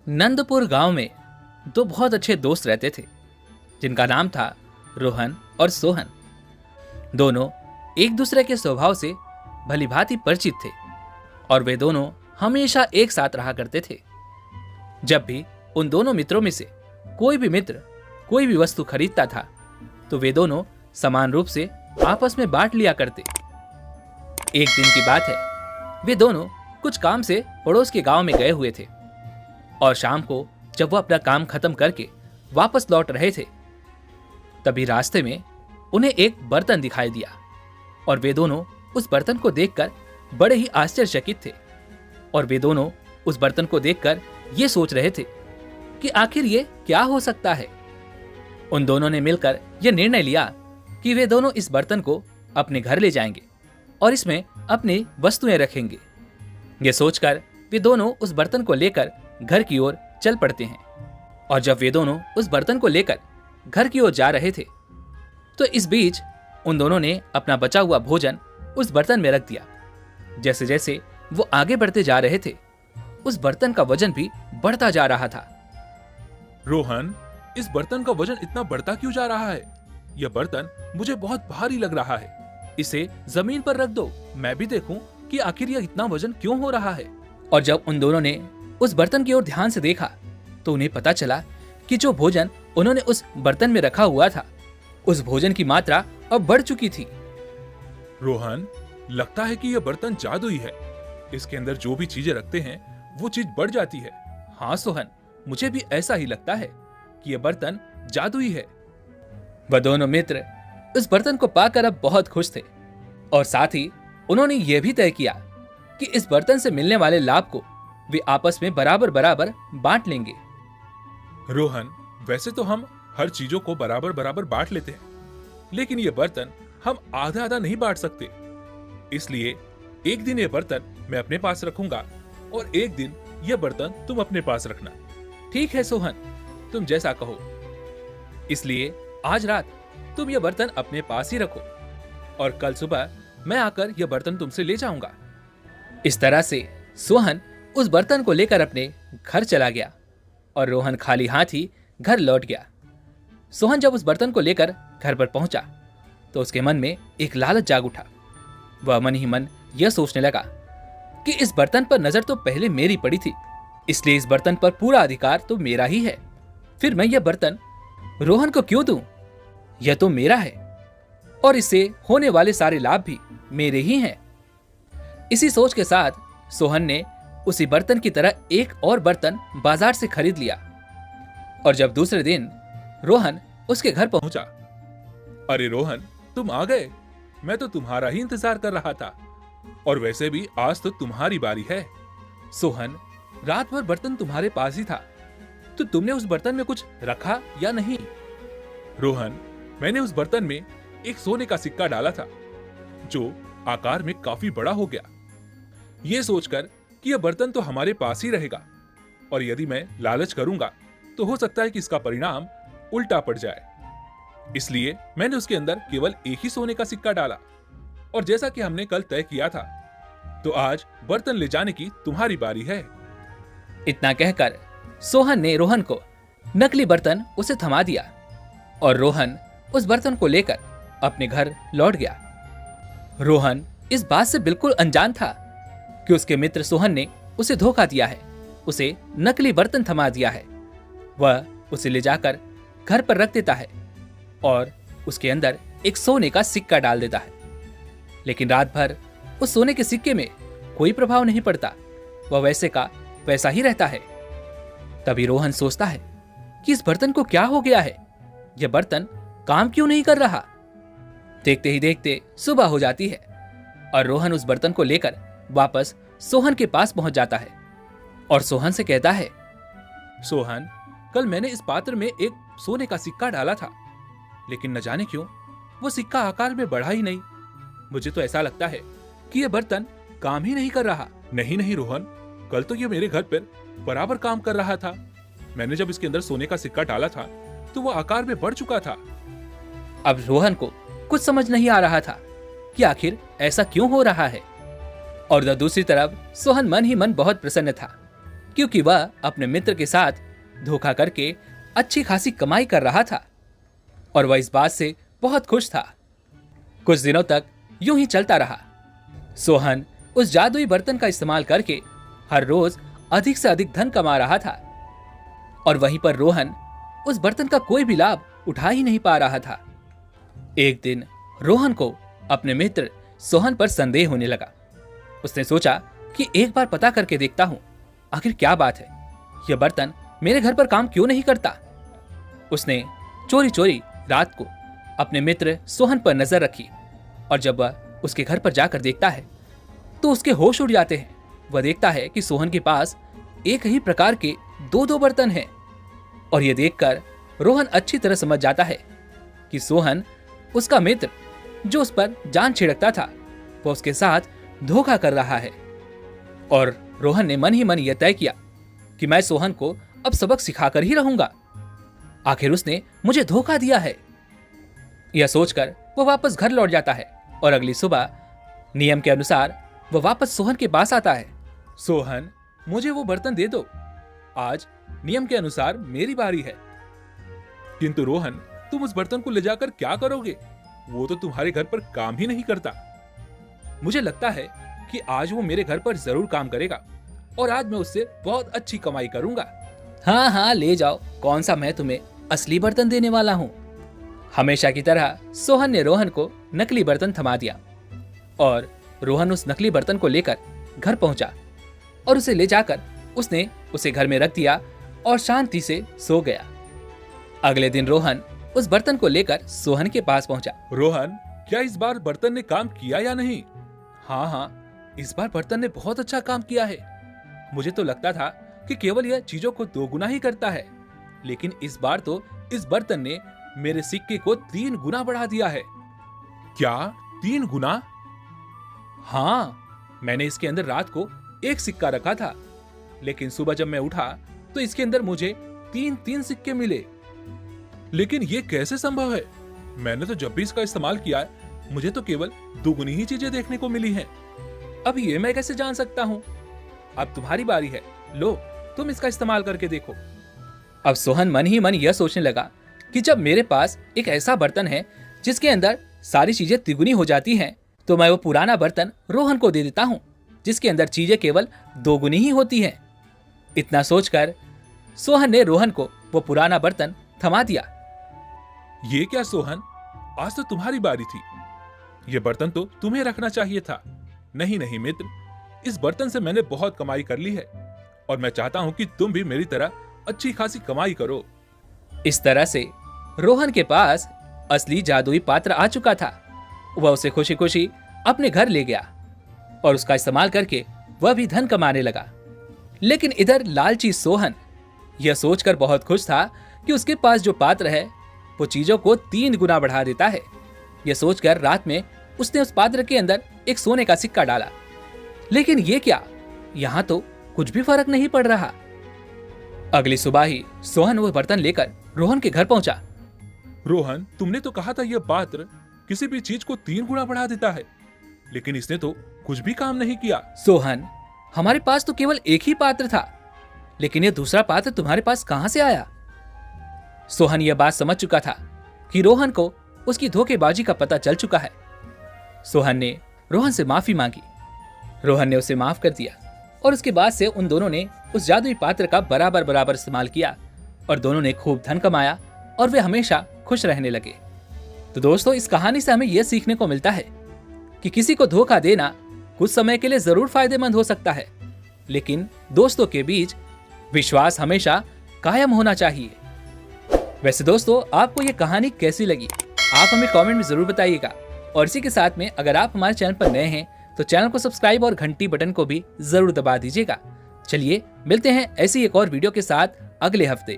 नंदपुर गांव में दो बहुत अच्छे दोस्त रहते थे जिनका नाम था रोहन और सोहन। दोनों एक दूसरे के स्वभाव से भलीभांति परिचित थे और वे दोनों हमेशा एक साथ रहा करते थे। जब भी उन दोनों मित्रों में से कोई भी मित्र कोई भी वस्तु खरीदता था तो वे दोनों समान रूप से आपस में बांट लिया करते। एक दिन की बात है, वे दोनों कुछ काम से पड़ोस के गांव में गए हुए थे और शाम को जब वो अपना काम खत्म करके वापस लौट रहे थे तभी रास्ते में उन्हें एक बर्तन दिखाई दिया और वे दोनों उस बर्तन को देखकर बड़े ही आश्चर्यचकित थे। और वे दोनों उस बर्तन को देखकर ये सोच रहे थे कि आखिर ये क्या हो सकता है। उन दोनों ने मिलकर यह निर्णय लिया कि वे दोनों इस बर्तन को अपने घर ले जाएंगे और इसमें अपनी वस्तुएं रखेंगे। ये सोचकर वे दोनों उस बर्तन को लेकर घर की ओर चल पड़ते हैं। और जब वे दोनों उस बर्तन को लेकर घर की ओर जा रहे थे तो इस बीच उन दोनों ने अपना बचा हुआ भोजन उस बर्तन में रख दिया। जैसे जैसे वो आगे बढ़ते जा रहे थे उस बर्तन का वजन भी बढ़ता जा रहा था। रोहन, इस बर्तन का वजन इतना बढ़ता क्यों जा रहा है? यह बर्तन मुझे बहुत भारी लग रहा है। इसे जमीन पर रख दो, मैं भी देखूं कि आखिर यह इतना वजन क्यों हो रहा है। और जब उन दोनों ने उस बर्तन की ओर ध्यान से देखा तो उन्हें पता चला कि जो भोजन उन्होंने उस बर्तन में रखा हुआ था उस भोजन की मात्रा अब बढ़ चुकी थी। रोहन, लगता है कि यह बर्तन जादुई है। इसके अंदर जो भी चीजें रखते हैं वो चीज बढ़ जाती है। हाँ सोहन, मुझे भी ऐसा ही लगता है कि यह बर्तन जादुई है। वह दोनों मित्र उस बर्तन को पाकर अब बहुत खुश थे और साथ ही उन्होंने यह भी तय किया कि इस बर्तन से मिलने वाले लाभ को वे आपस में बराबर बराबर बांट लेंगे। रोहन, वैसे तो हम हर चीजों को बराबर बराबर बांट लेते हैं, लेकिन यह बर्तन हम आधा आधा नहीं बांट सकते। इसलिए एक दिन यह बर्तन मैं अपने पास रखूंगा और एक दिन यह बर्तन तुम अपने पास रखना। ठीक है सोहन, तुम जैसा कहो। इसलिए आज रात तुम यह बर्तन अपने पास ही रखो और कल सुबह मैं आकर यह बर्तन तुमसे ले जाऊंगा। इस तरह से सोहन उस बर्तन को लेकर अपने घर चला गया और रोहन खाली हाथ ही घर लौट गया। सोहन जब उस बर्तन को लेकर घर पर पहुंचा तो उसके मन में एक लालच जाग उठा। वह मन ही मन यह सोचने लगा कि इस बर्तन पर नजर तो पहले मेरी पड़ी थी, इसलिए इस बर्तन पर पूरा अधिकार तो मेरा ही है। फिर मैं यह बर्तन रोहन को क्यों दूं? यह तो मेरा है और इससे होने वाले सारे लाभ भी मेरे ही हैं। इसी सोच के साथ सोहन ने उसी बर्तन की तरह एक और बर्तन बाजार से खरीद लिया। और जब दूसरे दिन रोहन उसके घर पहुंचा। अरे रोहन, तुम आ गए। मैं तो तुम्हारा ही इंतजार कर रहा था और वैसे भी आज तो तुम्हारी बारी है। सोहन, रात भर बर्तन तुम्हारे पास ही था, तो तुमने उस बर्तन में कुछ रखा या नहीं? रोहन, मैंने उस बर्तन में एक सोने का सिक्का डाला था जो आकार में काफी बड़ा हो गया। यह सोचकर कि यह बर्तन तो हमारे पास ही रहेगा और यदि मैं लालच करूंगा तो हो सकता है कि इसका परिणाम उल्टा पड़ जाए। इसलिए मैंने उसके अंदर केवल एक ही सोने का सिक्का डाला और जैसा कि हमने कल तय किया था, तो आज बर्तन ले जाने की तुम्हारी बारी है। इतना कहकर सोहन ने रोहन को नकली बर्तन उसे थमा दिया और रोहन उस बर्तन को लेकर अपने घर लौट गया। रोहन इस बात से बिल्कुल अनजान था कि उसके मित्र सोहन ने उसे धोखा दिया है, उसे नकली बर्तन थमा दिया है। वह उसे ले जाकर घर पर रख देता है और उसके अंदर एक सोने का सिक्का डाल देता है, लेकिन रात भर उस सोने के सिक्के में कोई प्रभाव नहीं पड़ता, वह वैसे का वैसा ही रहता है। तभी रोहन सोचता है कि इस बर्तन को क्या हो गया है, यह बर्तन काम क्यों नहीं कर रहा। देखते ही देखते सुबह हो जाती है और रोहन उस बर्तन को लेकर वापस सोहन के पास पहुंच जाता है और सोहन से कहता है, सोहन, कल मैंने इस पात्र में एक सोने का सिक्का डाला था, लेकिन न जाने क्यों वो सिक्का आकार में बढ़ा ही नहीं। मुझे तो ऐसा लगता है कि यह बर्तन काम ही नहीं कर रहा। नहीं नहीं रोहन, कल तो ये मेरे घर पर बराबर काम कर रहा था। मैंने जब इसके अंदर सोने का सिक्का डाला था तो वो आकार में बढ़ चुका था। अब रोहन को कुछ समझ नहीं आ रहा था कि आखिर ऐसा क्यों हो रहा है। और दूसरी तरफ सोहन मन ही मन बहुत प्रसन्न था क्योंकि वह अपने मित्र के साथ धोखा करके अच्छी खासी कमाई कर रहा था और वह इस बात से बहुत खुश था। कुछ दिनों तक यूं ही चलता रहा। सोहन उस जादुई बर्तन का इस्तेमाल करके हर रोज अधिक से अधिक धन कमा रहा था और वहीं पर रोहन उस बर्तन का कोई भी लाभ उठा ही नहीं पा रहा था। एक दिन रोहन को अपने मित्र सोहन पर संदेह होने लगा। उसने सोचा कि एक बार पता करके देखता हूं, आखिर क्या बात है, यह बर्तन मेरे घर पर काम क्यों नहीं करता। उसने चोरी चोरी रात को अपने मित्र सोहन पर नजर रखी और जब वह उसके घर पर जाकर देखता है तो उसके होश उड़ जाते हैं। वह देखता है कि सोहन के पास एक ही प्रकार के दो दो बर्तन हैं और यह देखकर रोहन अच्छी तरह समझ जाता है कि सोहन उसका मित्र जो उस पर जान छिड़कता था वह उसके साथ धोखा कर रहा है। और रोहन ने मन ही मन यह तय किया कि मैं सोहन को अब सबक सिखाकर ही रहूंगा, आखिर उसने मुझे धोखा दिया है। यह सोचकर वह वापस घर लौट जाता है और अगली सुबह नियम के अनुसार वह वापस सोहन के पास आता है। सोहन, मुझे वो बर्तन दे दो, आज नियम के अनुसार मेरी बारी है। किंतु रोहन, तुम उस बर्तन को ले जाकर क्या करोगे? वो तो तुम्हारे घर पर काम ही नहीं करता। मुझे लगता है कि आज वो मेरे घर पर जरूर काम करेगा और आज मैं उससे बहुत अच्छी कमाई करूंगा। हाँ हाँ, ले जाओ, कौन सा मैं तुम्हें असली बर्तन देने वाला हूँ। हमेशा की तरह सोहन ने रोहन को नकली बर्तन थमा दिया और रोहन उस नकली बर्तन को लेकर घर पहुंचा और उसे ले जाकर उसने उसे घर में रख दिया और शांति से सो गया। अगले दिन रोहन उस बर्तन को लेकर सोहन के पास पहुंचा। रोहन, क्या इस बार बर्तन ने काम किया या नहीं? हाँ हाँ, इस बार बर्तन ने बहुत अच्छा काम किया है। मुझे तो लगता था कि केवल यह चीजों को दोगुना ही करता है, लेकिन इस बार तो इस बर्तन ने मेरे सिक्के को 3 गुना बढ़ा दिया है। क्या 3 गुना? हाँ, मैंने इसके अंदर रात को एक सिक्का रखा था, लेकिन सुबह जब मैं उठा तो इसके अंदर मुझे 3 सिक्के मिले। लेकिन ये कैसे संभव है? मैंने तो जब भी इसका इस्तेमाल किया है, मुझे तो केवल दुगुनी ही चीजें देखने को मिली हैं। अब ये मैं कैसे जान सकता हूँ? अब तुम्हारी बारी है, लो तुम इसका इस्तेमाल करके देखो। अब सोहन मन ही मन यह सोचने लगा कि जब मेरे पास एक ऐसा बर्तन है जिसके अंदर सारी चीजें तिगुनी हो जाती हैं, तो मैं वो पुराना बर्तन रोहन को दे देता हूँ जिसके अंदर चीजें केवल दोगुनी ही होती हैं। इतना सोचकर सोहन ने रोहन को वो पुराना बर्तन थमा दिया। ये क्या सोहन, आज तो तुम्हारी बारी थी। ये बर्तन तो तुम्हें रखना चाहिए था। नहीं नहीं मित्र, इस बर्तन से मैंने बहुत कमाई कर ली है और मैं चाहता हूं कि तुम भी मेरी तरह अच्छी खासी कमाई करो। इस तरह से रोहन के पास असली जादुई पात्र आ चुका था। वह उसे खुशी खुशी अपने घर ले गया और उसका इस्तेमाल करके वह भी धन कमाने लगा। लेकिन इधर लालची सोहन यह सोचकर बहुत खुश था कि उसके पास जो पात्र है वो चीजों को 3 गुना बढ़ा देता है। यह सोचकर रात में उसने उस पात्र के अंदर एक सोने का सिक्का डाला, लेकिन ये क्या, यहाँ तो कुछ भी फर्क नहीं पड़ रहा। अगली सुबह ही सोहन वो बर्तन लेकर रोहन के घर पहुंचा। रोहन, तुमने तो कहा था यह पात्र किसी भी चीज को 3 गुना बढ़ा देता है, लेकिन इसने तो कुछ भी काम नहीं किया। सोहन, हमारे पास तो केवल एक ही पात्र था, लेकिन यह दूसरा पात्र तुम्हारे पास कहां से आया? सोहन यह बात समझ चुका था कि रोहन को उसकी धोखेबाजी का पता चल चुका है। सोहन ने रोहन से माफी मांगी। रोहन ने उसे माफ कर दिया और उसके बाद से उन दोनों ने उस जादुई पात्र का बराबर बराबर इस्तेमाल किया और दोनों ने खूब धन कमाया और वे हमेशा खुश रहने लगे। तो दोस्तों, इस कहानी से हमें यह सीखने को मिलता है कि किसी को धोखा देना कुछ समय के लिए जरूर फायदेमंद हो सकता है, लेकिन दोस्तों के बीच विश्वास हमेशा कायम होना चाहिए। वैसे दोस्तों, आपको यह कहानी कैसी लगी आप हमें कमेंट में जरूर बताइएगा और इसी के साथ में अगर आप हमारे चैनल पर नए हैं तो चैनल को सब्सक्राइब और घंटी बटन को भी जरूर दबा दीजिएगा। चलिए मिलते हैं ऐसी एक और वीडियो के साथ अगले हफ्ते।